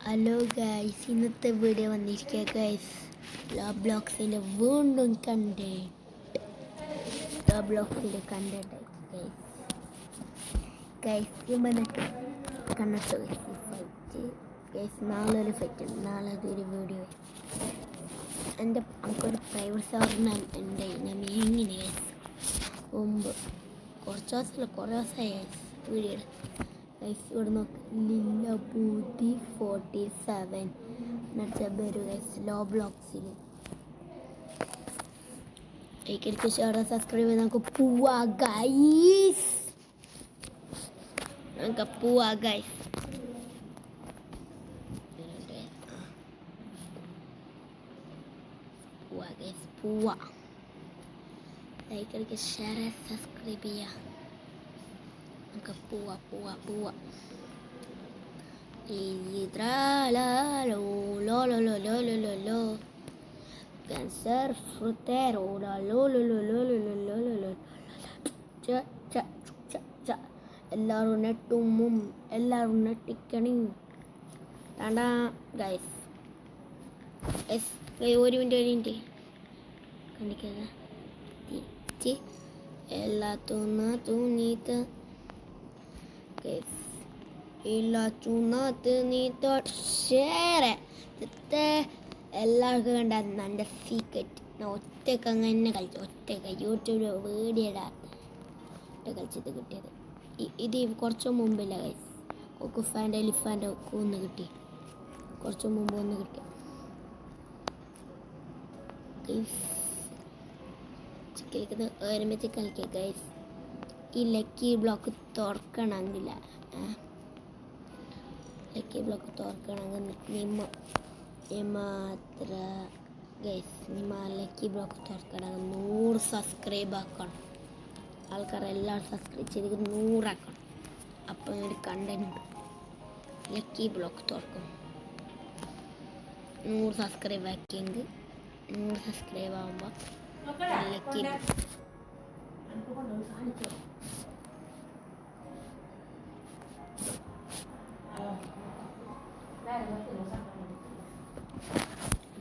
Hello guys, ഇന്നത്തെ video വന്നിരിക്കുക guys. ലോബ്ലോക്സിൻ്റെ വീണ്ടും ലോബ്ലോക്സിൻ്റെ കണ്ടന്റ് ഗൈസ് വന്നിട്ട് കണ്ണടച്ചോ ഫൈറ്റ് ഗൈസ്. നാളെ ഒരു ഫൈറ്റ് ഉണ്ട്, നാളെ അതൊരു വീഡിയോ. എൻ്റെ നമുക്കൊരു പ്രൈവറ്റ് സാധനം ഉണ്ട്. ഞാൻ എങ്ങനെ ഗൈസ് മുമ്പ് കുറച്ച് ദിവസമല്ല, കുറേ ദിവസമായി ഗൈസ് വീഡിയോ ഗൈസ്. ഇവിടെ നോക്ക്, ലില്ലപൂതി 47 എന്നിട്ട് വരും ഗൈസ് ലോബ്ലോക്സിൽ. ലൈക്ക് ഷെയർ സബ്സ്ക്രൈബ് ചെയ്ത് നമുക്ക് പോവാ ഗൈസ്. നമുക്ക് പോവാ ഗൈസ്. പോവാ ഗൈസ്, പോവാ. ലൈക്ക് ഷെയർ സബ്സ്ക്രൈബ് ചെയ്യാം. നമുക്ക് പോവാ പോവാ പോവാ. Cáncer frutero, എല്ലാവരും നെട്ടും എല്ലാവരും നെട്ടിക്കണി വേണ്ട ഗൈസ്. ഒരു മിനിറ്റ് കണ്ടിക്കാതെ എല്ലാ തുണീത്ത് എല്ലാവർക്കും കണ്ട എൻ്റെ സീക്രറ്റ്. ഞാൻ ഒറ്റക്ക് അങ്ങനെ കളിച്ചു, ഒറ്റക്ക് യൂട്യൂബിൽ വീഡിയോ ഒറ്റ കളിച്ചത് കിട്ടിയത്. ഇത് കുറച്ച് മുമ്പില്ല ഗൈസ്. കുഫാൻ്റെ എലിഫാൻ്റെ ഒക്കെ ഒന്ന് കിട്ടി, കുറച്ച് മുമ്പ് ഒന്ന് കിട്ടി ഗൈസ്. കളിക്കുന്നത് ഒരുമിച്ച് കളിക്കുക ഗൈസ്. ഈ ലക്കി ബ്ലോക്ക് തുറക്കണമെങ്കില്ല, ലക്കി ബ്ലോക്ക് തുറക്കണമെങ്കിൽ മാത്ര ഗൈസ്. ലക്കി ബ്ലോക്ക് തുറക്കണമെങ്കിൽ 100 സബ്സ്ക്രൈബ് ആക്കണം. ആൾക്കാരെല്ലാം സബ്സ്ക്രൈബ് ചെയ്ത് 100 ആക്കണം. അപ്പോൾ ഒരു കണ്ടന്റ് ലക്കി ബ്ലോക്ക് തുറക്കും. 100 സബ്സ്ക്രൈബ് ആക്കിയെങ്കിൽ 100 സബ്സ്ക്രൈബ് ആകുമ്പോൾ ലക്കി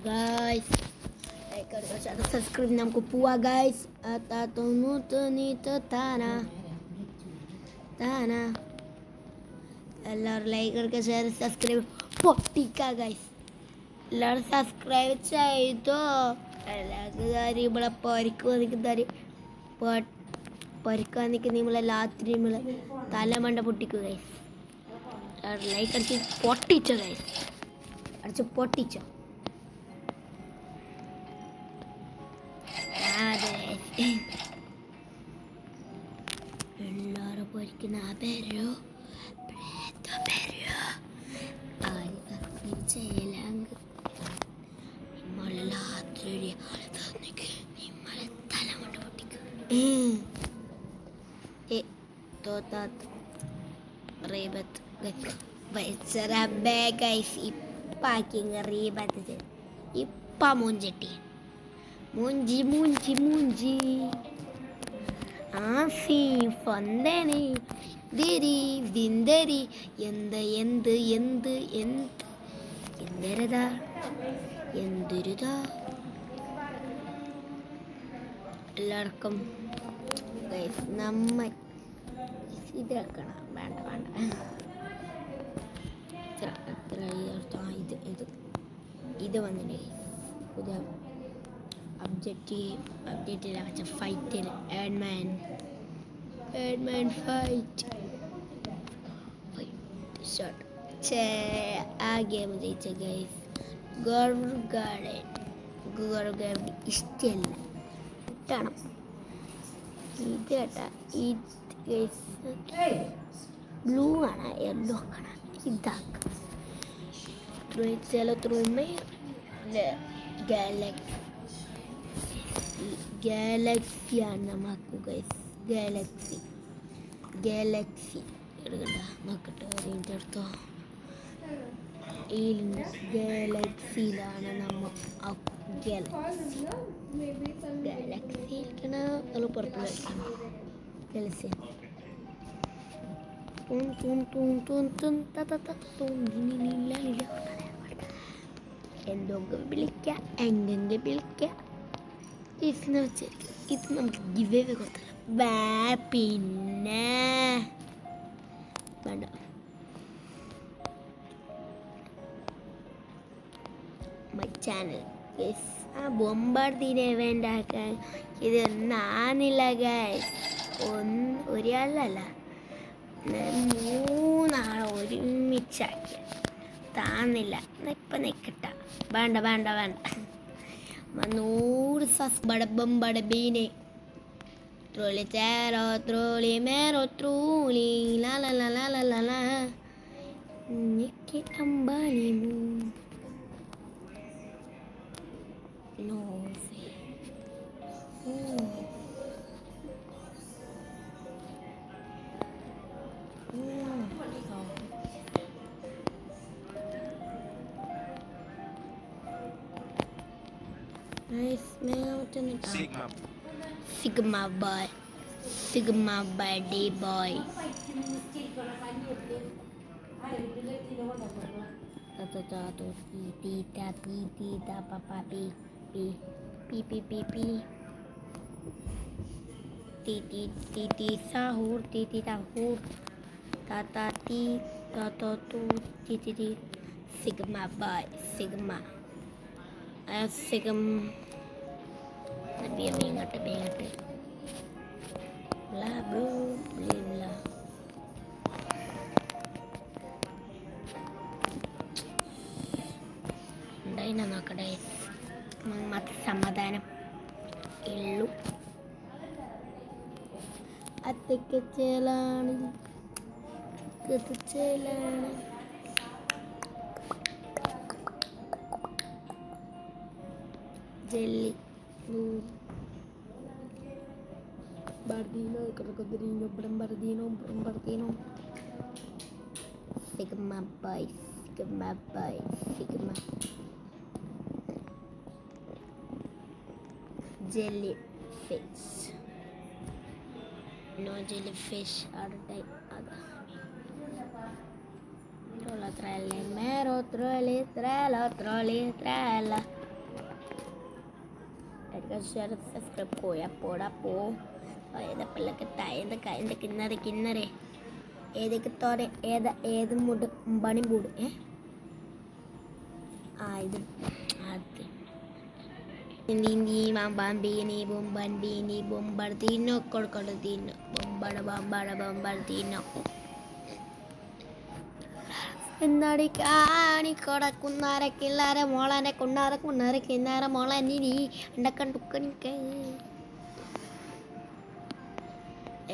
ഗൈസ്. സബ്സ്ക്രൈബ് നമുക്ക് പോവാ ഗൈസ്. എല്ലാവരും ലൈക്ക് ഷെയർ സബ്സ്ക്രൈബ് പൊട്ടിക്ക ഗൈസ്. എല്ലാവരും സബ്സ്ക്രൈബ് ചെയ്തോ. എല്ലാവർക്കും ഇവിടെ പരിക്കാൻ നിൽക്കുന്ന നമ്മളെ രാത്രി നമ്മളെ തലമണ്ട പൊട്ടിക്കുക ഗൈസ്. ലൈക്ക് അടിച്ച് പൊട്ടിച്ചോ ഗൈസ്, അടിച്ച് പൊട്ടിച്ചോ. എല്ലാരും പൊരിക്കുന്ന പേരോ ആര് സബ്സ്ക്രൈബ് ചെയ്യലാങ്ക് നമ്മളെ രാത്രി നമ്മളെ തലമണ്ട പൊട്ടിക്കുക. റീബത്ത് ഇപ്പാക്കിങ് റീബത്ത് ഇപ്പ മൂഞ്ചട്ടി മൂഞ്ചി മൂഞ്ചി മൂഞ്ചി ആസി ഫന്തേനെ ദിരി ദിന്തരി എന്ത് എന്ത് എന്ത് എന്ത് എന്തരതാ എന്തൊരുതാ. എല്ലാവർക്കും നമ്മ ഇതാക്കണം. വേണ്ട വേണ്ട ഇത് വന്നിട്ട് പുതിയ അപ്ഡേറ്റിൽ വെച്ച ഫൈറ്റിൽ ആഡ്മാൻ ഫൈറ്റ് ഷോട്ട് ആ ഗെയിം ജയിച്ച ഗൈസ്. ഗാർഡൻ ഇഷ്ടമല്ല കിട്ടണം. ഇത് കേട്ടാ ബ്ലൂ ആണ്, യെല്ലോ ആണ്. ഇതാക്കാം ഗാലക്സിയാണ് നമുക്ക് ഗൈസ്. ഗാലക്സി എടുക്കണ്ട നോക്കട്ടെ. അതിൻ്റെ അടുത്തോ ഈ ഗാലക്സിയിലാണ് നമ്മൾ ഗാലക്സിയിലേക്കാണ് നമ്മൾ പുറത്ത് ഗാലക്സി. എന്തൊക്കെ വിളിക്കാം എങ്ങനെ വിളിക്കാം ഇതിന് വെച്ചായിരിക്കും. ഇത് നമുക്ക് ഗിവ് അവേ കൊടുത്തരാം. പിന്നെ വേണ്ട മൈ ചാനൽ ആ ബൊമ്പാർദീനെ വേണ്ട ഇത് നാനില്ല ഗൈസ്. ഒരാളല്ല 3 ഒരുമിച്ചാക്കിയ താന്നില്ല. ഇപ്പം നിൽക്കട്ട വേണ്ട 100 സസ് ബടബീനെ ട്രോളി ചേരോ ട്രോളി മേരോ ട്രോളി ലാ നിക്ക് Ambani No way. Nice mountain. Sigma boy. Sigma buddy boy. Tita papa pi. Titi sahur titi tahur tata ti tato tu titi sigma boy sigma biar ingat bla bro bla ഉണ്ടായിന നോക്കട്ടെ മത സമാധാനം ഉള്ളു. അതൊക്കെ ചേലാണ് jelly Bardino, crocodrino, Brambardino. Sigma boy. Jellyfish. No jellyfish are type other. Trolla trelle, mero trolli, trella. Share subscribe poda po. Ayda pelakata ayda kinnare. Edike tore eda mud bani bood ഇത് അത് ബambini bombardino crocodino bombardino എന്നാടി കാണി കൊടക്കുന്നാരെ കില്ലാരെ മോളനെ കുന്നാരെ കിന്നാരെ മോളെ നീ അണ്ടക്കൻ തുക്കനിക്ക്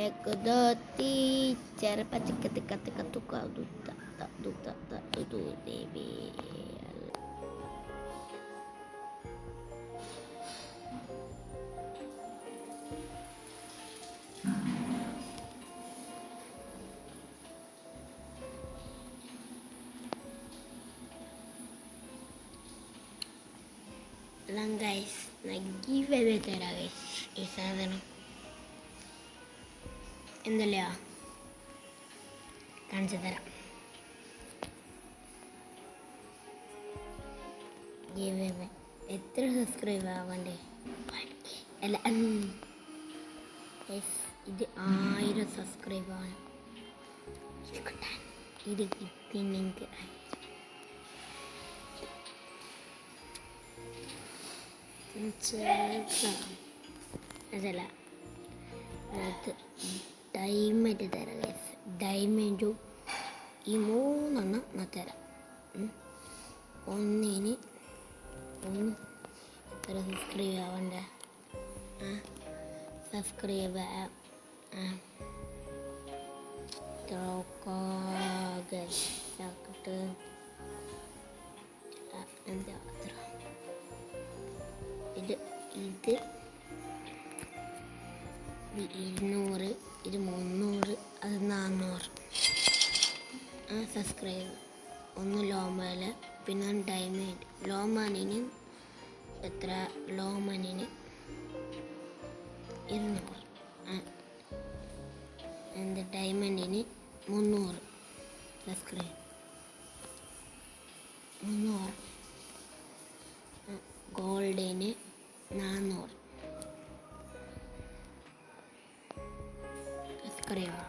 एक दो तीन चार पाँच कत तुका दूता देवी guys, lagi bebetera guys, ഇസാധനം എന്തല്ല കാണിച്ചു തരാം. എത്ര സബ്സ്ക്രൈബ് ആവണ്ടേ? അല്ല ഇത് 1000 സബ്സ്ക്രൈബ് ആണ്. ഇത് കിട്ടിയെങ്കിൽ അതല്ല ഡയമണ്ട് തരാം ഗൈസ്. ഡയമണ്ടും ഈ 3 ഞാൻ തരാം. ഒന്ന് എത്ര സബ്സ്ക്രൈബ് ആവണ്ട? സബ്സ്ക്രൈബ് എന്താ ഇത് 200, ഇത് 300, അത് 400 സബ്സ്ക്രൈബ്. ഒന്ന് ലോമാല, പിന്നെ ഡയമണ്ട്. ലോമാനിന് എത്ര? ലോമാനിന് 200. ഡയമണ്ടിന് 300 സബ്സ്ക്രൈബ് 300. ഗോൾഡിന് 400 സബ്സ്ക്രൈബ്.